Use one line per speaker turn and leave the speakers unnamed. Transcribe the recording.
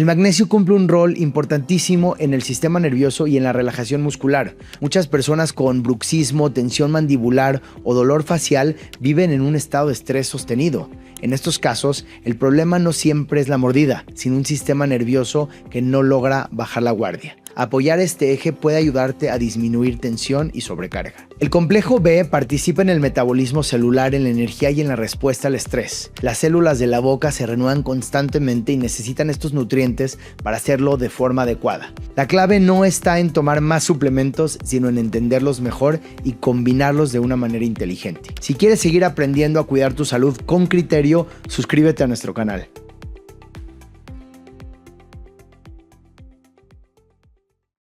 El magnesio cumple un rol importantísimo en el sistema nervioso y en la relajación muscular. Muchas personas con bruxismo, tensión mandibular o dolor facial viven en un estado de estrés sostenido. En estos casos, el problema no siempre es la mordida, sino un sistema nervioso que no logra bajar la guardia. Apoyar este eje puede ayudarte a disminuir tensión y sobrecarga. El complejo B participa en el metabolismo celular, en la energía y en la respuesta al estrés. Las células de la boca se renuevan constantemente y necesitan estos nutrientes para hacerlo de forma adecuada. La clave no está en tomar más suplementos, sino en entenderlos mejor y combinarlos de una manera inteligente. Si quieres seguir aprendiendo a cuidar tu salud con criterio, suscríbete a nuestro canal.